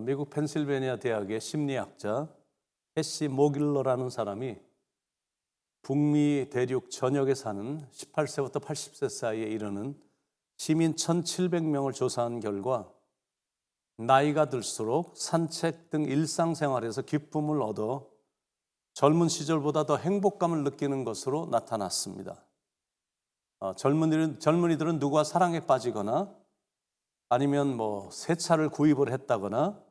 미국 펜실베니아 대학의 심리학자 캐시 모길러라는 사람이 북미 대륙 전역에 사는 18세부터 80세 사이에 이르는 시민 1,700명을 조사한 결과 나이가 들수록 산책 등 일상생활에서 기쁨을 얻어 젊은 시절보다 더 행복감을 느끼는 것으로 나타났습니다. 젊은이들은 누구와 사랑에 빠지거나 아니면 새 차를 구입을 했다거나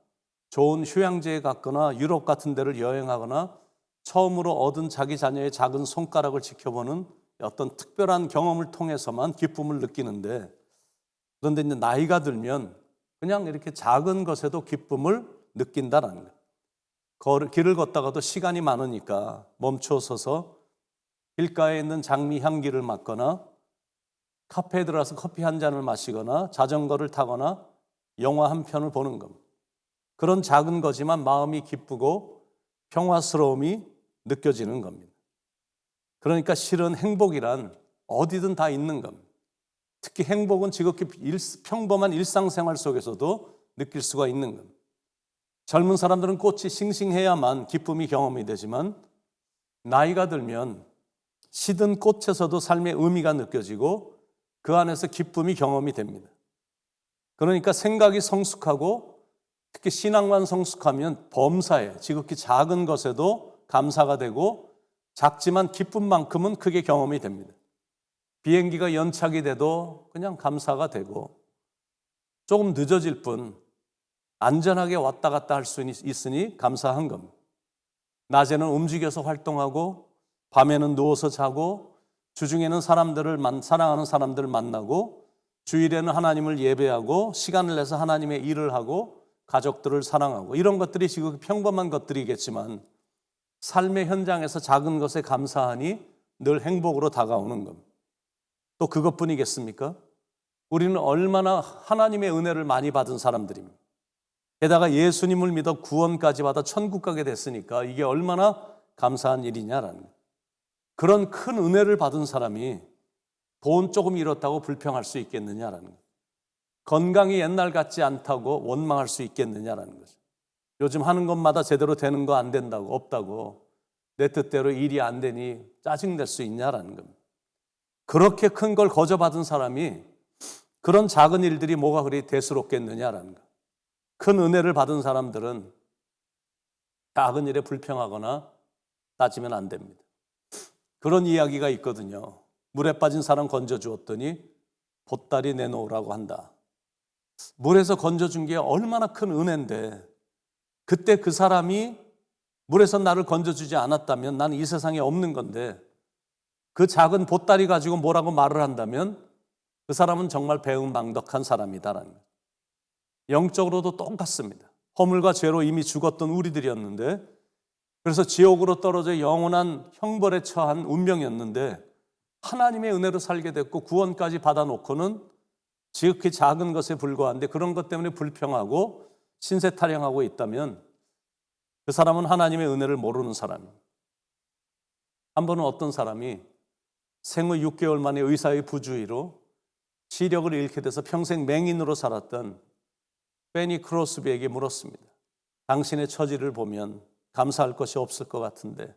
좋은 휴양지에 갔거나 유럽 같은 데를 여행하거나 처음으로 얻은 자기 자녀의 작은 손가락을 지켜보는 어떤 특별한 경험을 통해서만 기쁨을 느끼는데, 그런데 이제 나이가 들면 그냥 이렇게 작은 것에도 기쁨을 느낀다라는 거예요. 길을 걷다가도 시간이 많으니까 멈춰 서서 길가에 있는 장미 향기를 맡거나 카페에 들어가서 커피 한 잔을 마시거나 자전거를 타거나 영화 한 편을 보는 겁니다. 그런 작은 거지만 마음이 기쁘고 평화스러움이 느껴지는 겁니다. 그러니까 실은 행복이란 어디든 다 있는 겁니다. 특히 행복은 지극히 평범한 일상생활 속에서도 느낄 수가 있는 겁니다. 젊은 사람들은 꽃이 싱싱해야만 기쁨이 경험이 되지만 나이가 들면 시든 꽃에서도 삶의 의미가 느껴지고 그 안에서 기쁨이 경험이 됩니다. 그러니까 생각이 성숙하고 특히 신앙만 성숙하면 범사에 지극히 작은 것에도 감사가 되고 작지만 기쁨만큼은 크게 경험이 됩니다. 비행기가 연착이 돼도 그냥 감사가 되고 조금 늦어질 뿐 안전하게 왔다 갔다 할 수 있으니 감사한 겁니다. 낮에는 움직여서 활동하고 밤에는 누워서 자고 주중에는 사랑하는 사람들을 만나고 주일에는 하나님을 예배하고 시간을 내서 하나님의 일을 하고 가족들을 사랑하고 이런 것들이 지금 평범한 것들이겠지만 삶의 현장에서 작은 것에 감사하니 늘 행복으로 다가오는 겁니다. 또 그것뿐이겠습니까? 우리는 얼마나 하나님의 은혜를 많이 받은 사람들입니다. 게다가 예수님을 믿어 구원까지 받아 천국 가게 됐으니까 이게 얼마나 감사한 일이냐라는 거예요. 그런 큰 은혜를 받은 사람이 돈 조금 잃었다고 불평할 수 있겠느냐라는 거예요. 건강이 옛날 같지 않다고 원망할 수 있겠느냐라는 거죠. 요즘 하는 것마다 제대로 되는 거 안 된다고, 없다고, 내 뜻대로 일이 안 되니 짜증낼 수 있냐라는 겁니다. 그렇게 큰 걸 거저받은 사람이 그런 작은 일들이 뭐가 그리 대수롭겠느냐라는 거예요. 큰 은혜를 받은 사람들은 작은 일에 불평하거나 따지면 안 됩니다. 그런 이야기가 있거든요. 물에 빠진 사람 건져주었더니 보따리 내놓으라고 한다. 물에서 건져준 게 얼마나 큰 은혜인데 그때 그 사람이 물에서 나를 건져주지 않았다면 나는 이 세상에 없는 건데 그 작은 보따리 가지고 뭐라고 말을 한다면 그 사람은 정말 배은망덕한 사람이다라는 거예요. 영적으로도 똑같습니다. 허물과 죄로 이미 죽었던 우리들이었는데 그래서 지옥으로 떨어져 영원한 형벌에 처한 운명이었는데 하나님의 은혜로 살게 됐고 구원까지 받아놓고는 지극히 작은 것에 불과한데 그런 것 때문에 불평하고 신세 타령하고 있다면 그 사람은 하나님의 은혜를 모르는 사람입니다. 한 번은 어떤 사람이 생후 6개월 만에 의사의 부주의로 시력을 잃게 돼서 평생 맹인으로 살았던 페니 크로스비에게 물었습니다. 당신의 처지를 보면 감사할 것이 없을 것 같은데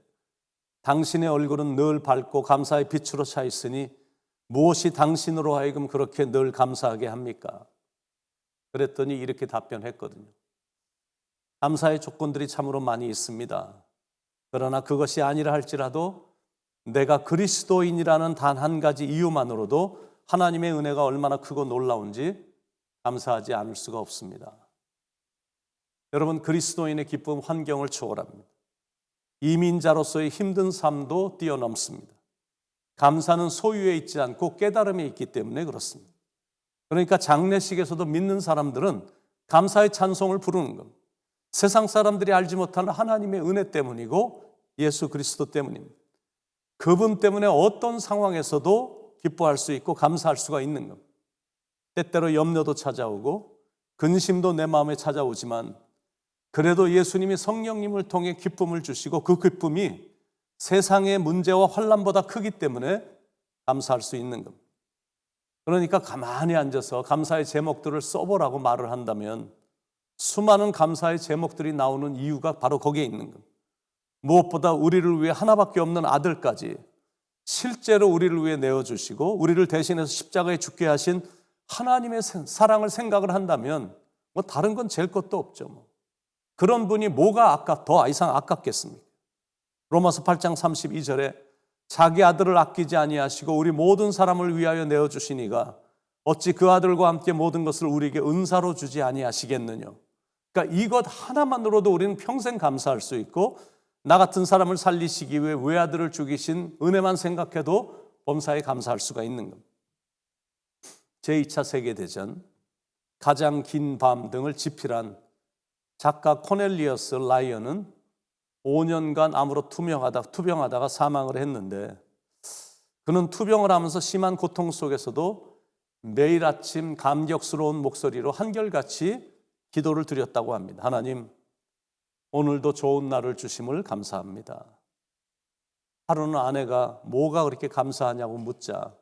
당신의 얼굴은 늘 밝고 감사의 빛으로 차 있으니 무엇이 당신으로 하여금 그렇게 늘 감사하게 합니까? 그랬더니 이렇게 답변했거든요. 감사의 조건들이 참으로 많이 있습니다. 그러나 그것이 아니라 할지라도 내가 그리스도인이라는 단 한 가지 이유만으로도 하나님의 은혜가 얼마나 크고 놀라운지 감사하지 않을 수가 없습니다. 여러분, 그리스도인의 기쁨 환경을 초월합니다. 이민자로서의 힘든 삶도 뛰어넘습니다. 감사는 소유에 있지 않고 깨달음에 있기 때문에 그렇습니다. 그러니까 장례식에서도 믿는 사람들은 감사의 찬송을 부르는 겁니다. 세상 사람들이 알지 못하는 하나님의 은혜 때문이고 예수 그리스도 때문입니다. 그분 때문에 어떤 상황에서도 기뻐할 수 있고 감사할 수가 있는 겁니다. 때때로 염려도 찾아오고 근심도 내 마음에 찾아오지만 그래도 예수님이 성령님을 통해 기쁨을 주시고 그 기쁨이 세상의 문제와 환난보다 크기 때문에 감사할 수 있는 겁니다. 그러니까 가만히 앉아서 감사의 제목들을 써보라고 말을 한다면 수많은 감사의 제목들이 나오는 이유가 바로 거기에 있는 겁니다. 무엇보다 우리를 위해 하나밖에 없는 아들까지 실제로 우리를 위해 내어주시고 우리를 대신해서 십자가에 죽게 하신 하나님의 사랑을 생각을 한다면 뭐 다른 건 잴 것도 없죠. 그런 분이 뭐가 더 이상 아깝겠습니까? 로마서 8장 32절에 자기 아들을 아끼지 아니하시고 우리 모든 사람을 위하여 내어주시니가 어찌 그 아들과 함께 모든 것을 우리에게 은사로 주지 아니하시겠느냐. 그러니까 이것 하나만으로도 우리는 평생 감사할 수 있고 나 같은 사람을 살리시기 위해 외아들을 죽이신 은혜만 생각해도 범사에 감사할 수가 있는 겁니다. 제2차 세계대전, 가장 긴 밤 등을 집필한 작가 코넬리어스 라이언은 5년간 암으로 투병하다가 사망을 했는데 그는 투병을 하면서 심한 고통 속에서도 매일 아침 감격스러운 목소리로 한결같이 기도를 드렸다고 합니다. 하나님, 오늘도 좋은 날을 주심을 감사합니다. 하루는 아내가 뭐가 그렇게 감사하냐고 묻자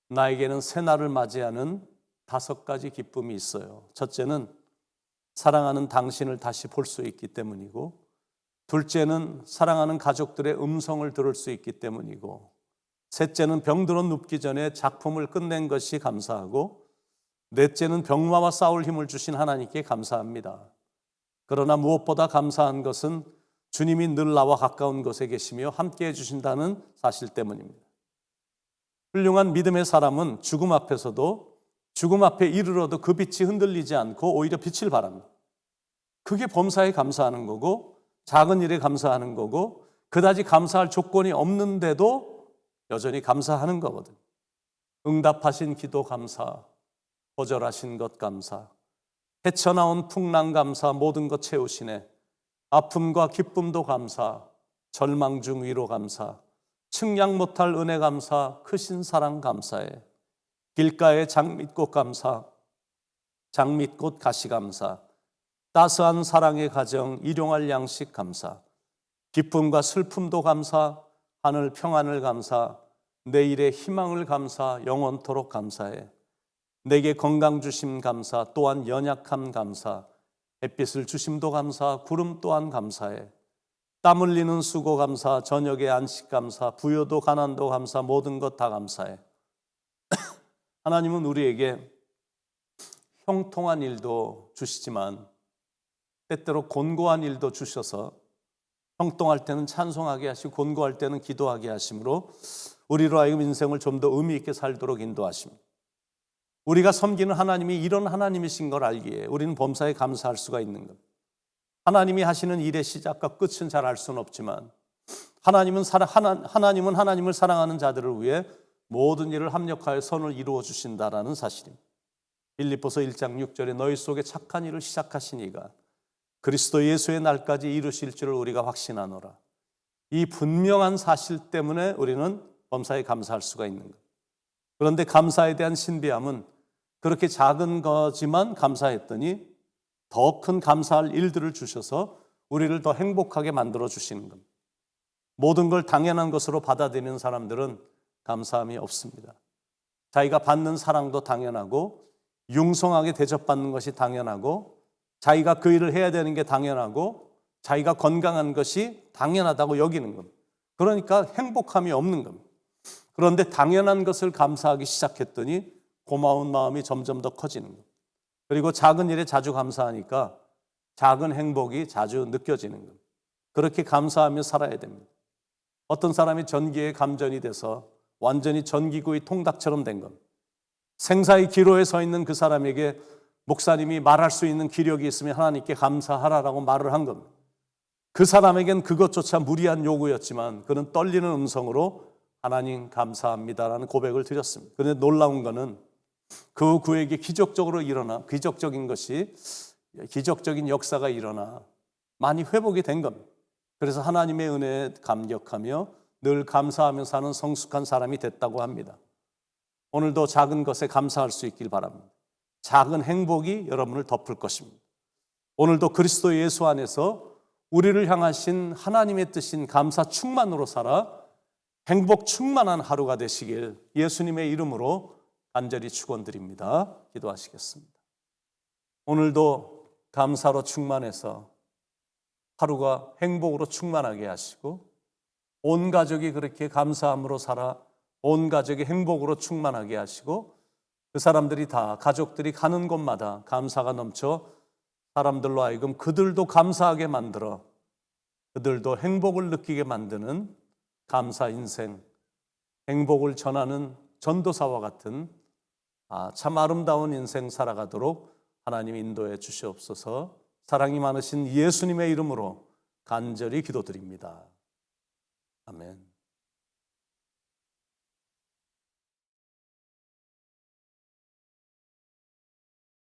나에게는 새날을 맞이하는 5가지 기쁨이 있어요. 첫째는 사랑하는 당신을 다시 볼 수 있기 때문이고, 둘째는 사랑하는 가족들의 음성을 들을 수 있기 때문이고, 셋째는 병들어 눕기 전에 작품을 끝낸 것이 감사하고, 넷째는 병마와 싸울 힘을 주신 하나님께 감사합니다. 그러나 무엇보다 감사한 것은 주님이 늘 나와 가까운 곳에 계시며 함께해 주신다는 사실 때문입니다. 훌륭한 믿음의 사람은 죽음 앞에서도 죽음 앞에 이르러도 그 빛이 흔들리지 않고 오히려 빛을 바랍니다. 그게 범사에 감사하는 거고 작은 일에 감사하는 거고 그다지 감사할 조건이 없는데도 여전히 감사하는 거거든요. 응답하신 기도 감사, 거절하신 것 감사, 헤쳐나온 풍랑 감사, 모든 것 채우시네. 아픔과 기쁨도 감사, 절망 중 위로 감사, 측량 못할 은혜 감사, 크신 사랑 감사해. 길가의 장밋꽃 감사, 장밋꽃 가시 감사, 따스한 사랑의 가정, 일용할 양식 감사, 기쁨과 슬픔도 감사, 하늘 평안을 감사, 내일의 희망을 감사, 영원토록 감사해. 내게 건강 주심 감사, 또한 연약함 감사, 햇빛을 주심도 감사, 구름 또한 감사해. 땀 흘리는 수고 감사, 저녁의 안식 감사, 부여도 가난도 감사, 모든 것 다 감사해. 하나님은 우리에게 형통한 일도 주시지만 때때로 곤고한 일도 주셔서 형통할 때는 찬송하게 하시고 곤고할 때는 기도하게 하심으로 우리로 하여금 인생을 좀 더 의미 있게 살도록 인도하십니다. 우리가 섬기는 하나님이 이런 하나님이신 걸 알기에 우리는 범사에 감사할 수가 있는 것. 하나님이 하시는 일의 시작과 끝은 잘 알 수는 없지만 하나님은 하나님을 사랑하는 자들을 위해 모든 일을 합력하여 선을 이루어 주신다라는 사실입니다. 빌립보서 1장 6절에 너희 속에 착한 일을 시작하신 이가 그리스도 예수의 날까지 이루실 줄을 우리가 확신하노라. 이 분명한 사실 때문에 우리는 범사에 감사할 수가 있는 것. 그런데 감사에 대한 신비함은 그렇게 작은 거지만 감사했더니 더 큰 감사할 일들을 주셔서 우리를 더 행복하게 만들어 주시는 겁니다. 모든 걸 당연한 것으로 받아들이는 사람들은 감사함이 없습니다. 자기가 받는 사랑도 당연하고 융성하게 대접받는 것이 당연하고 자기가 그 일을 해야 되는 게 당연하고 자기가 건강한 것이 당연하다고 여기는 겁니다. 그러니까 행복함이 없는 겁니다. 그런데 당연한 것을 감사하기 시작했더니 고마운 마음이 점점 더 커지는 겁니다. 그리고 작은 일에 자주 감사하니까 작은 행복이 자주 느껴지는 겁니다. 그렇게 감사하며 살아야 됩니다. 어떤 사람이 전기에 감전이 돼서 완전히 전기구이 통닭처럼 된 겁니다. 생사의 기로에 서 있는 그 사람에게 목사님이 말할 수 있는 기력이 있으면 하나님께 감사하라라고 말을 한 겁니다. 그 사람에겐 그것조차 무리한 요구였지만 그는 떨리는 음성으로 하나님 감사합니다라는 고백을 드렸습니다. 그런데 놀라운 거는 그 구에게 기적적인 역사가 일어나 많이 회복이 된 겁니다. 그래서 하나님의 은혜에 감격하며 늘 감사하며 사는 성숙한 사람이 됐다고 합니다. 오늘도 작은 것에 감사할 수 있길 바랍니다. 작은 행복이 여러분을 덮을 것입니다. 오늘도 그리스도 예수 안에서 우리를 향하신 하나님의 뜻인 감사 충만으로 살아 행복 충만한 하루가 되시길 예수님의 이름으로 간절히 축원드립니다. 기도하시겠습니다. 오늘도 감사로 충만해서 하루가 행복으로 충만하게 하시고 온 가족이 그렇게 감사함으로 살아 온 가족이 행복으로 충만하게 하시고 그 사람들이 다 가족들이 가는 곳마다 감사가 넘쳐 사람들로 하여금 그들도 감사하게 만들어 그들도 행복을 느끼게 만드는 감사 인생, 행복을 전하는 전도사와 같은 참 아름다운 인생 살아가도록 하나님 인도해 주시옵소서. 사랑이 많으신 예수님의 이름으로 간절히 기도드립니다. 아멘.